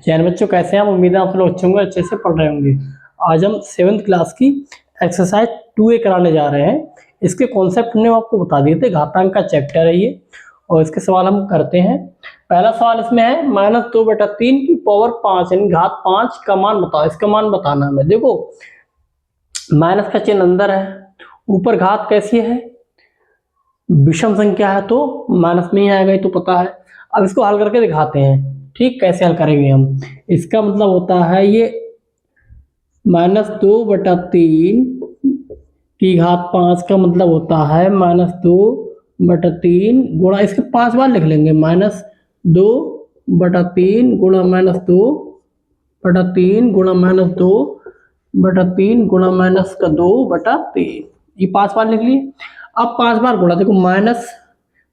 जैन बच्चों कैसे हैं आप? उम्मीद है आप लोग अच्छे होंगे, अच्छे से पढ़ रहे होंगे। आज हम 7th क्लास की एक्सरसाइज 2A कराने जा रहे हैं। इसके कॉन्सेप्ट हमने आपको बता दिए थे, घातांक का चैप्टर है ये, और इसके सवाल हम करते हैं। पहला सवाल इसमें है -2/3 की पावर 5 यानी घात 5 का मान बताओ। इसका मान बताना है। देखो माइनस का चिन्ह अंदर है, ऊपर घात कैसी है, विषम संख्या है तो माइनस में ही आएगा, ये तो पता है। अब इसको हल करके दिखाते हैं। ठीक, कैसे हल करेंगे हम? इसका मतलब होता है ये -2/3 की घात 5 का मतलब होता है -2/3 गुणा, इसके 5 बार लिख लेंगे, -2/3 गुणा -2/3 गुणा -2/3 गुणा -2/3, ये 5 बार लिख लिए। अब 5 बार गुणा, देखो माइनस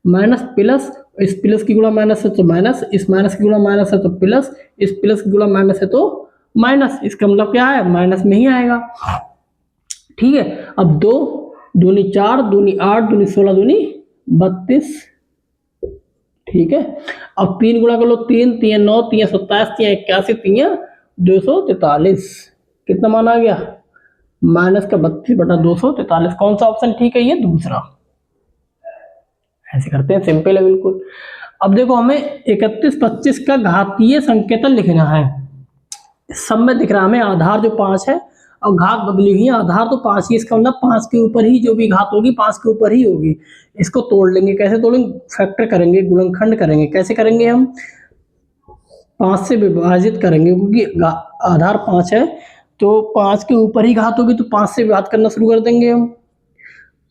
माइनस प्लस, इस प्लस की गुणा माइनस है तो माइनस, इस माइनस की गुणा माइनस है तो प्लस, इस प्लस की गुणा माइनस है तो माइनस। इसका मतलब क्या है, माइनस में ही आएगा। ठीक है, अब 2 दूनी 4 दूनी 8 दूनी 16 दूनी 32। ठीक है, अब 3 गुणा कर लो, 3 3 9 3 27 3 81 3 243। कितना मान आ गया? -32/243। कौन सा ऑप्शन ठीक है? ये दूसरा। ऐसे करते हैं, सिंपल है बिल्कुल। अब देखो हमें 31/25 का घातीय संकेतन लिखना है। सब में दिख रहा है हमें आधार जो 5 है और घात बदली हुई है, आधार तो 5 ही, इसका मतलब 5 के ऊपर ही जो भी घात होगी 5 के ऊपर ही होगी। इसको तोड़ लेंगे, कैसे तोड़ेंगे? फैक्टर करेंगे, गुणनखंड करेंगे। कैसे करेंगे हम? 5 से विभाजित करेंगे, क्योंकि आधार 5 है तो 5 के ऊपर ही घात होगी तो 5 से विभाजित करना शुरू कर देंगे हम।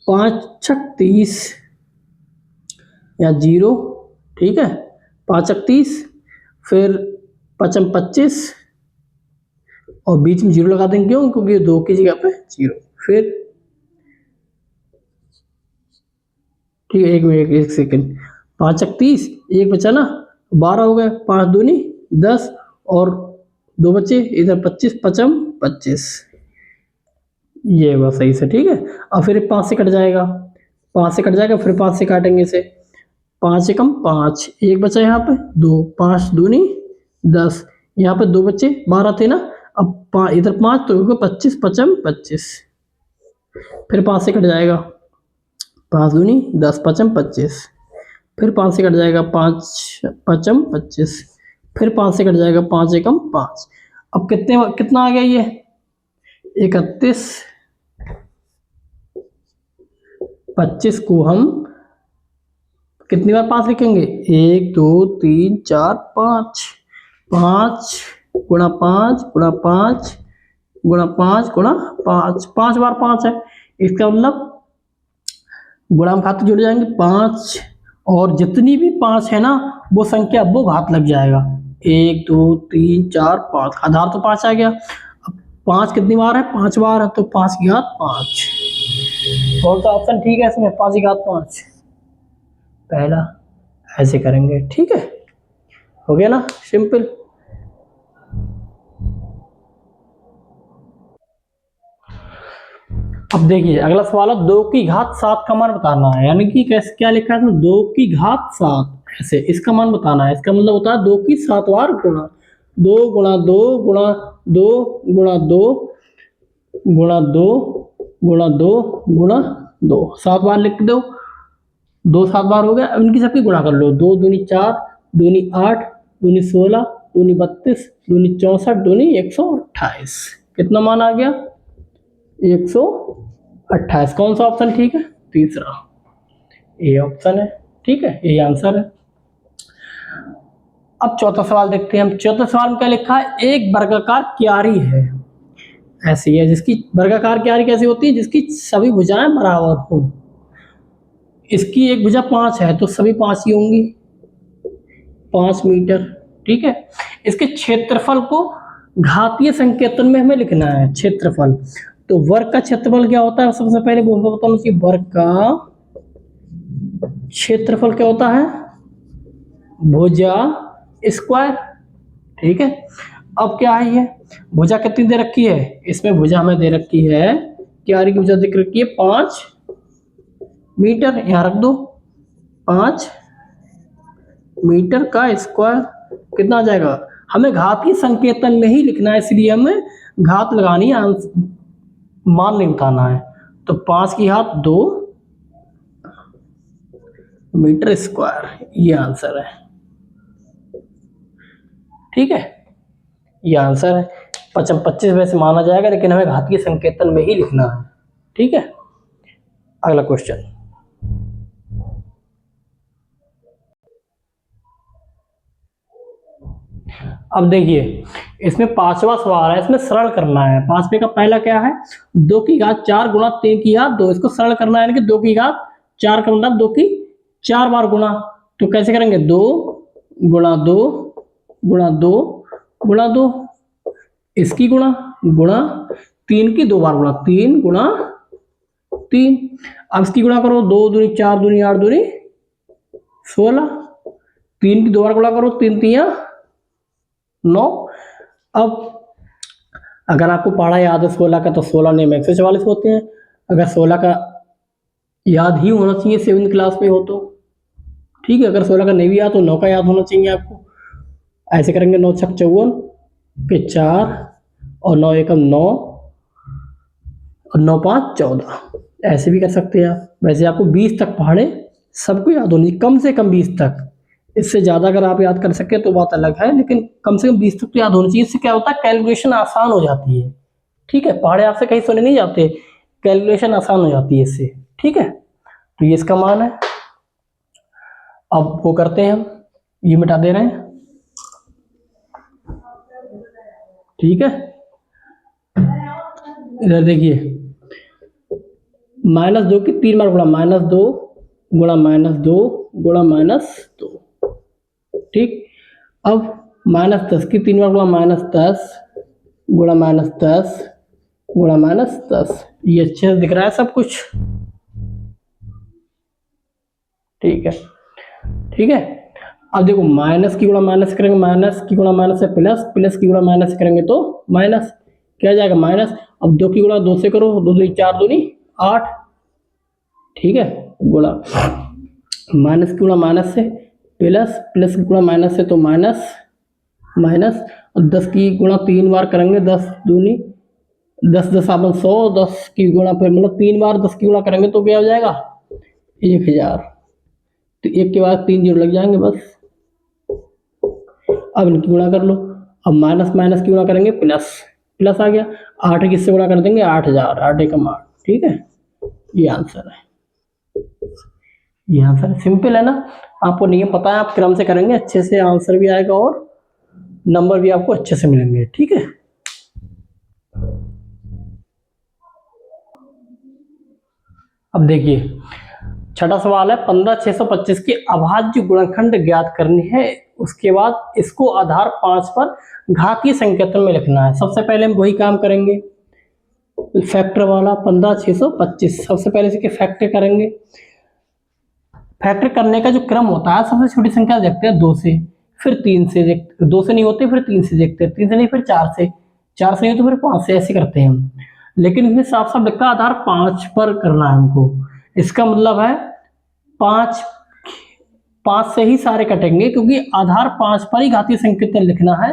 5 छक 30 या 0, ठीक है, 5 30, फिर 5 25 और बीच में 0 लगा देंगे। क्यों? क्योंकि 2 की जगह पे 0। फिर ठीक है, 1 मिनट 1 सेकंड, 5 30, 1 बचा ना, 12 हो गए, 5 दूनी 10 और 2 बचे, इधर 25 5 25, ये बस सही से। ठीक है, और फिर 5 से कट जाएगा, 5 से कट जाएगा, फिर 5 से काटेंगे इसे, 5 एकम 5, 1 बचा यहाँ पे 2, 5 दूनी 10, यहाँ पे 2 बचे, 12 थे ना, अब इधर 5 तो 25 5 25, फिर 5 से कट जाएगा, 5 दूनी 10 5 25, फिर 5 से कट जाएगा, 5 5 25, फिर 5 से कट जाएगा, 5 एकम 5। अब कितना आ गया ये? 31। 25 को हम कितनी बार 5 लिखेंगे? 1 2 3 4 5, 5 गुणा 5 गुणा 5 गुणा 5 गुणा 5, 5 बार 5 है। इसका मतलब गुणांक खाते जुड़ जाएंगे 5, और जितनी भी 5 है ना वो संख्या वो घात लग जाएगा। 1 2 3 4 5, आधार तो 5 आ गया। अब 5 कितनी बार है? 5 बार है, तो 5 की घात 5। कौन सा ऑप्शन ठीक है इसमें? 5 की घात 5 पहला। ऐसे करेंगे, ठीक है, हो गया ना, सिंपल। अब देखिए अगला सवाल है 2 की घात 7 का मान बताना है, यानी कि कैसे, क्या लिखा है? 2 की घात 7, ऐसे इसका मान बताना है। इसका मतलब होता है 2 की 7 बार गुणा, 2 गुणा 2 गुणा 2 गुणा 2 गुणा 2 गुणा 2 गुणा 2, 7 बार लिख दो, 2 7 बार हो गया। अब इनकी सबकी गुणा कर लो, 2 दूनी 4 दूनी 8 दूनी 16 दूनी 32 दूनी 64 दूनी 128। कितना मान आ गया? 128। कौन सा ऑप्शन ठीक है? तीसरा, ए ऑप्शन है। ठीक है, ये आंसर है। अब चौथा सवाल देखते हैं हम। चौथा सवाल में क्या लिखा है? एक वर्गाकार क्यारी है, ऐसी है जिसकी वर्गाकार क्यारी कैसी होती है? जिसकी सभी भुजाएं बराबर हो। इसकी एक भुजा 5 है तो सभी 5 ही होंगी, 5 मीटर। ठीक है, इसके क्षेत्रफल को घातीय संकेतन में हमें लिखना है, क्षेत्रफल। तो वर्ग का क्षेत्रफल क्या होता है? सबसे पहले बोलना बताऊं कि वर्ग का क्षेत्रफल क्या होता है? भुजा स्क्वायर। ठीक है, अब क्या है ये भुजा कितनी दे रखी है? इसमें भुजा हमें दे रखी है, क्यारी की भुजा दे रखी है 5 मीटर, यहां रख दो 5 मीटर का स्क्वायर। कितना आ जाएगा? हमें घातीय संकेतन में ही लिखना है, इसलिए हमें घात लगानी है, मान नहीं उठाना है। तो 5 की घात 2 मीटर स्क्वायर ये आंसर है। ठीक है, ये आंसर है। 25 वैसे माना जाएगा, लेकिन हमें घातीय संकेतन में ही लिखना है। ठीक है, अगला क्वेश्चन। अब देखिए, इसमें 5वां सवाल है, इसमें सरल करना है। 5वें का पहला क्या है, 2 की घात 4 गुणा 3 की घात 2। इसको सरल करना है, यानी कि 2 की घात 4 का मतलब 2 की 4 बार गुणा। तो कैसे करेंगे, 2 गुणा 2 गुणा 2 गुणा 2, इसकी गुणा गुणा 3 की 2 बार गुणा, 3 गुणा 3। अब इसकी गुणा करो, 2 दूनी 4 दूनी 8 दूनी 16, 3 की 2 बार गुणा करो, 3 3 9। अब अगर आपको पढ़ा याद है 16 का, तो 16 ने 144 होते हैं। अगर 16 का याद ही होना चाहिए 7th क्लास में हो तो ठीक है, अगर 16 का नहीं भी याद तो 9 का याद होना चाहिए आपको। ऐसे करेंगे, 9 छक 54 के 4 और 9 एकम 9 और 9 5 14, ऐसे भी कर सकते हैं आप। वैसे आपको 20 तक पढ़े सबको याद होनी, कम से कम 20 तक। इससे ज़्यादा अगर आप याद कर सके तो बात अलग है, लेकिन कम से कम 20 तक तो याद होनी चाहिए। इससे क्या होता है, कैलकुलेशन आसान हो जाती है। ठीक है, पहाड़े आपसे कहीं सुने नहीं जाते, कैलकुलेशन आसान हो जाती है इससे। ठीक है, तो ये इसका मान है। अब वो करते हैं, हम ये मिटा दे रहे हैं। ठीक है, इधर देखिए, -2 की 3 बार गुणा, -2 गुणा -2 गुणा -2। ठीक, अब -10 की 3 बार गुणा, -10 गुणा -10 गुणा -10। ये अच्छे से दिख रहा है सब कुछ। ठीक है, ठीक है। अब देखो, माइनस की गुणा माइनस करेंगे, माइनस की गुणा माइनस से प्लस, प्लस की गुणा माइनस करेंगे तो माइनस, क्या जाएगा माइनस। अब 2 की गुणा 2 से करो, 2 दूनी 4 दूनी 8। ठीक है, गुणा माइनस की गुणा माइनस से प्लस, प्लस की गुणा माइनस से तो माइनस माइनस। और 10 की गुणा 3 बार करेंगे, 10 दूनी 10 10 आपन 100, 10 की गुणा फिर मतलब 3 बार 10 की गुणा करेंगे तो क्या हो जाएगा 1000। तो 1 के बाद 3 जीरो लग जाएंगे बस। अब इनकी गुणा कर लो। अब माइनस माइनस की गुणा करेंगे, प्लस प्लस आ गया। 8 किससे गुणा कर देंगे, 8000, 8 एकम 8। ठीक है, ये आंसर है। ये आंसर सिंपल है ना, आपको नियम पता है, आप क्रम से करेंगे अच्छे से आंसर भी आएगा और नंबर भी आपको अच्छे से मिलेंगे। ठीक है, अब देखिए, छठा सवाल है, 15625 की अभाज्य गुणनखंड ज्ञात करनी है। उसके बाद इसको आधार 5 पर घातीय संकेतन में लिखना है। सबसे पहले हम वही काम करेंगे, फैक्टर वाला 15625। सबसे पहले इसके फैक्टर करेंगे। फैक्टर करने का जो क्रम होता है, सबसे छोटी संख्या देखते हैं 2 से, फिर 3 से, 2 से नहीं होते फिर 3 से देखते हैं, 3 से नहीं फिर 4 से, 4 से नहीं तो फिर 5 से, ऐसे करते हैं हम। लेकिन इसमें साफ साफ लिखा आधार 5 पर करना है हमको। इसका मतलब है 5 से ही सारे कटेंगे, क्योंकि आधार 5 पर ही घातीय संकेतन लिखना है।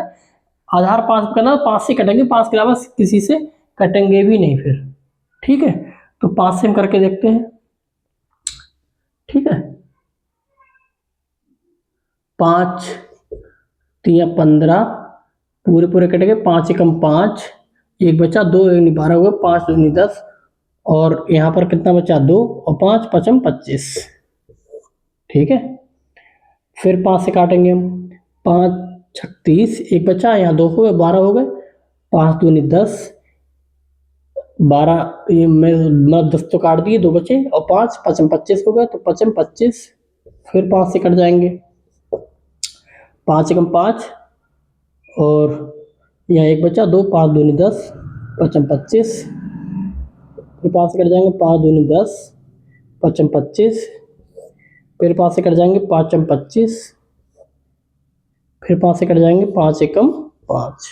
आधार 5 पर करना, 5 से कटेंगे, 5 के अलावा किसी से कटेंगे भी नहीं फिर। ठीक है, तो 5 से हम करके देखते हैं। ठीक है, 5 3 15 पूरे पूरे कटेंगे, 5 एकम 5, एक बचा 2, 1 12 हुआ, 5 दूनी 10 और यहाँ पर कितना बचा 2 और 5 5 25। ठीक है, फिर 5 से काटेंगे हम, 5 36, एक बचा, यहाँ 2 हो गए, 12 हो गए, 5 दूनी 10, 12 ये मैं 10 तो काट दिए, 2 बचे और 5 5 25 हो गए, तो 5 25। फिर 5 से कट जाएंगे, 5 एकम 5 और यहाँ एक बचा 2, 5 दूनी 10, 5 25। फिर 5 से कट जाएंगे, 5 दूनी 10, 5 25। फिर 5 से कट जाएंगे, 5 25। फिर 5 से कट जाएंगे, 5 एकम 5।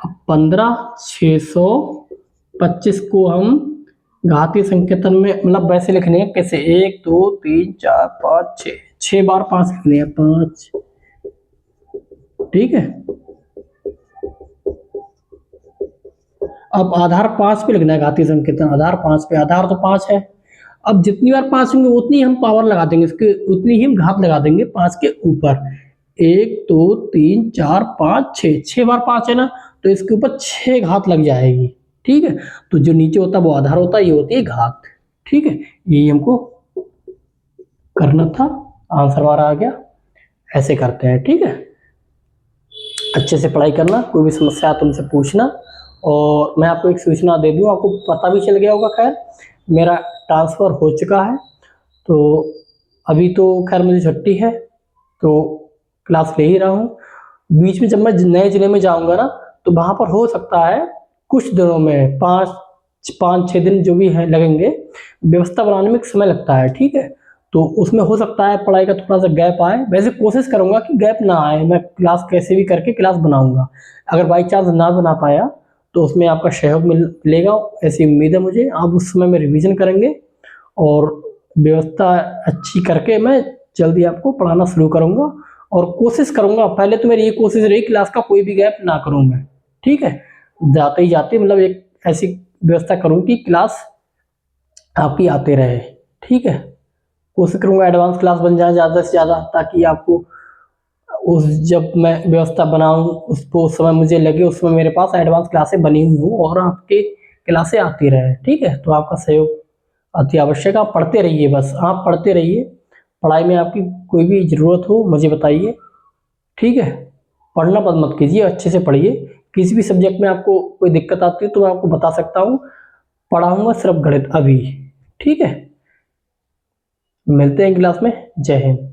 अब 15625 को हम घातीय संकेतन में मतलब वैसे लिखने हैं, कैसे 1 2 3 4 5 6 बार 5 लिखने हैं, 5। ठीक है, अब आधार 5 पे लिखना है घातीय संकेतन, आधार 5 पे, आधार तो 5 है। अब जितनी बार 5 होंगे उतनी हम पावर लगा देंगे, इसके उतनी ही हम घात लगा देंगे 5 के ऊपर। 1 2 3 4 5 6, 6 बार 5 है ना, तो इसके ऊपर 6 घात लग जाएगी। ठीक है, तो जो नीचे होता है वो आधार होता है, ये होती है घात। ठीक है, यही हमको करना था, आंसर हमारा आ गया। ऐसे करते हैं, ठीक है। अच्छे से पढ़ाई करना, कोई भी समस्या तुमसे पूछना। और मैं आपको एक सूचना दे दूं, आपको पता भी चल गया होगा, खैर मेरा ट्रांसफ़र हो चुका है, तो अभी तो खैर मुझे छुट्टी है, तो क्लास ले ही रहा हूँ। बीच में जब मैं नए ज़िले में जाऊँगा ना, तो वहाँ पर हो सकता है कुछ दिनों में 5-6 दिन जो भी है लगेंगे, व्यवस्था बनाने में एक समय लगता है, ठीक है। तो उसमें हो सकता है पढ़ाई का थोड़ा सा गैप आए, वैसे कोशिश करूँगा कि गैप ना आए, मैं क्लास कैसे भी करके क्लास बनाऊँगा। अगर बाई चांस ना बना पाया तो उसमें आपका सहयोग मिलेगा, ऐसी उम्मीद है मुझे। आप उस समय में रिवीजन करेंगे और व्यवस्था अच्छी करके मैं जल्दी आपको पढ़ाना शुरू करूँगा। और कोशिश करूँगा, पहले तो मेरी ये कोशिश रही क्लास का कोई भी गैप ना करूँ मैं, ठीक है। जाते ही जाते मतलब एक ऐसी व्यवस्था करूँ कि क्लास आपकी आते रहे, ठीक है। कोशिश करूँगा एडवांस क्लास बन जाए ज़्यादा से ज़्यादा, ताकि आपको उस जब मैं व्यवस्था बनाऊँ उसको उस समय मुझे लगे उस समय मेरे पास एडवांस क्लासें बनी हुई हों और आपकी क्लासें आती रहें, ठीक है। तो आपका सहयोग अति आवश्यक, आप पढ़ते रहिए, बस आप पढ़ते रहिए। पढ़ाई में आपकी कोई भी ज़रूरत हो मुझे बताइए, ठीक है। पढ़ना बंद मत कीजिए, अच्छे से पढ़िए। किसी भी सब्जेक्ट में आपको कोई दिक्कत आती है तो मैं आपको बता सकता हूँ, पढ़ाऊँगा सिर्फ गणित अभी, ठीक है। मिलते हैं क्लास में, जय हिंद।